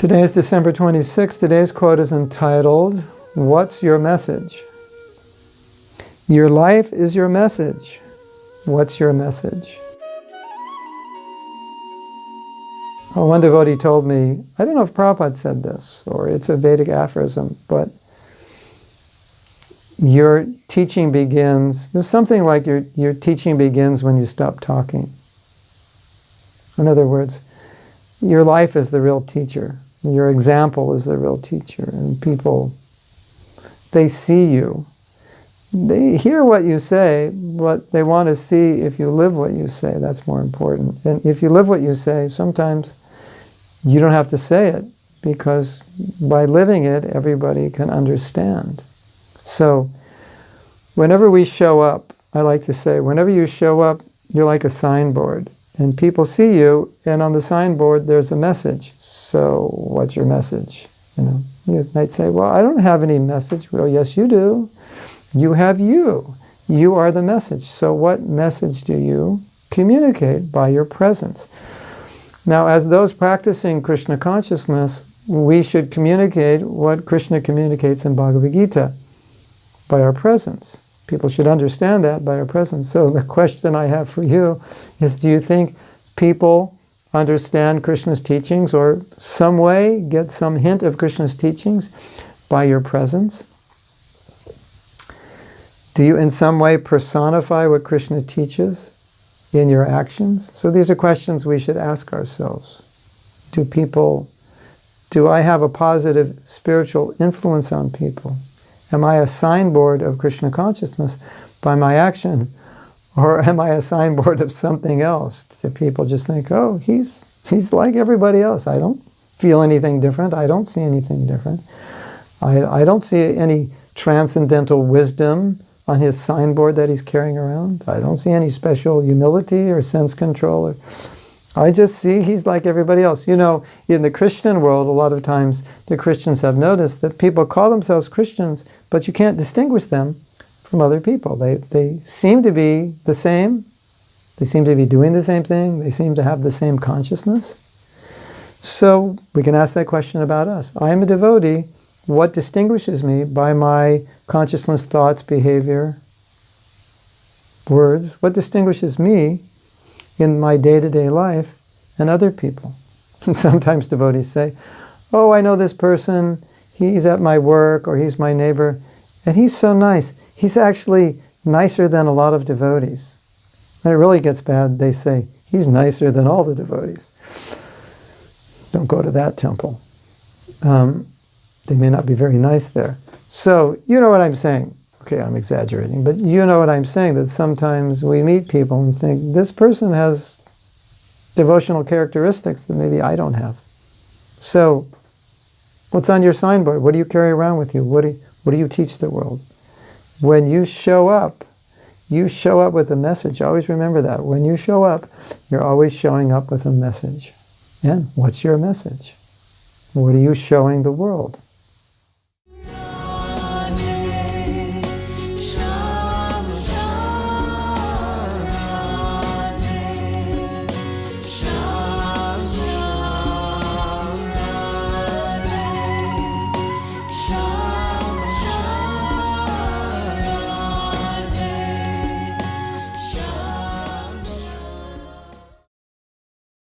Today is December 26th. Today's quote is entitled, "What's your message?" Your life is your message. What's your message? Well, one devotee told me, I don't know if Prabhupada said this, or it's a Vedic aphorism, but your teaching begins, there's something like your teaching begins when you stop talking. In other words, your life is the real teacher. Your example is the real teacher. And people, they see you. They hear what you say, but they want to see if you live what you say. That's more important. And if you live what you say, sometimes you don't have to say it, because by living it, everybody can understand. So whenever we show up, I like to say, whenever you show up, you're like a signboard. And people see you, and on the signboard there's a message. So what's your message? You might say, well, I don't have any message. Well, yes, you do. You have you. You are the message. So what message do you communicate by your presence? Now, as those practicing Krishna consciousness, we should communicate what Krishna communicates in Bhagavad Gita by our presence. People should understand that by our presence. So the question I have for you is, do you think people understand Krishna's teachings, or some way get some hint of Krishna's teachings by your presence? Do you in some way personify what Krishna teaches in your actions? So these are questions we should ask ourselves. Do I have a positive spiritual influence on people? Am I a signboard of Krishna consciousness by my action? Or am I a signboard of something else? Do people just think, oh, he's like everybody else. I don't feel anything different. I don't see anything different. I don't see any transcendental wisdom on his signboard that he's carrying around. I don't see any special humility or sense control. I just see he's like everybody else. You know, in the Christian world, a lot of times the Christians have noticed that people call themselves Christians, but you can't distinguish them from other people. They seem to be the same. They seem to be doing the same thing. They seem to have the same consciousness. So we can ask that question about us. I am a devotee. What distinguishes me by my consciousness, thoughts, behavior, words? What distinguishes me in my day-to-day life and other people? And sometimes devotees say, oh, I know this person, he's at my work, or he's my neighbor, and he's so nice. He's actually nicer than a lot of devotees. When it really gets bad, they say, he's nicer than all the devotees. Don't go to that temple. They may not be very nice there. So, you know what I'm saying. Okay, I'm exaggerating, but you know what I'm saying, that sometimes we meet people and think, this person has devotional characteristics that maybe I don't have. So, what's on your signboard? What do you carry around with you? What do you teach the world? When you show up with a message. Always remember that. When you show up, you're always showing up with a message. And what's your message? What are you showing the world?